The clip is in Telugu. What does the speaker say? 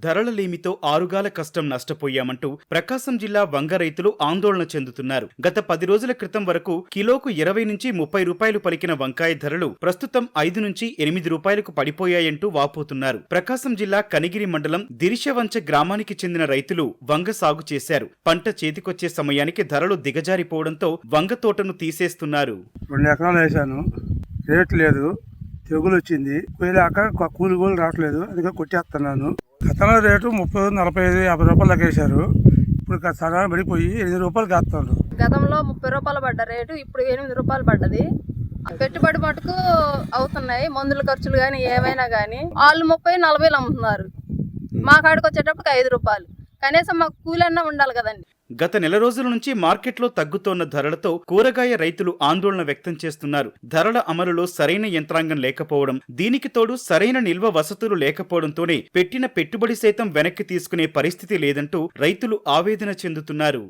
ధరలలేమితో ఆరుగాల కష్టం నష్టపోయామంటూ ప్రకాశం జిల్లా వంగ రైతులు ఆందోళన చెందుతున్నారు. గత 10 రోజుల క్రితం వరకు కిలోకు 20 నుంచి 30 రూపాయలు పలికిన వంకాయ ధరలు ప్రస్తుతం 5 నుంచి 8 రూపాయలకు పడిపోయాయంటూ వాపోతున్నారు. ప్రకాశం జిల్లా కనిగిరి మండలం దిరిశవంచ గ్రామానికి చెందిన రైతులు వంగ సాగు చేశారు. పంట చేతికొచ్చే సమయానికి ధరలు దిగజారిపోవడంతో వంగ తోటను తీసేస్తున్నారు. 2 ఎకరాలు వేసాను, రేట్ లేదు, తెగులు వచ్చింది, పోయిలాక కూలి కూడా రావట్లేదు, అందుకే కొట్టేస్తున్నాను. గతంలో రేటు 30, 45, 50 రూపాయలు దాకా వేశారు. ఇప్పుడు సడన్ పడిపోయి 8 రూపాయలు కాస్తున్నారు. గతంలో 30 రూపాయలు పడ్డ రేటు ఇప్పుడు 8 రూపాయలు పడ్డది. పెట్టుబడి మటుకు అవుతున్నాయి, మందుల ఖర్చులు కానీ ఏమైనా కానీ. వాళ్ళు 30, 40 అమ్ముతున్నారు, మా కాడికి వచ్చేటప్పుడు 5 రూపాయలు. కనీసం మాకు కూలన్నా ఉండాలి కదండి. గత నెల రోజుల నుంచి మార్కెట్లో తగ్గుతోన్న ధరలతో కూరగాయ రైతులు ఆందోళన వ్యక్తం చేస్తున్నారు. ధరల అమలులో సరైన యంత్రాంగం లేకపోవడం, దీనికి తోడు సరైన నిల్వ వసతులు లేకపోవడంతోనే పెట్టిన పెట్టుబడి సైతం వెనక్కి తీసుకునే పరిస్థితి లేదంటూ రైతులు ఆవేదన చెందుతున్నారు.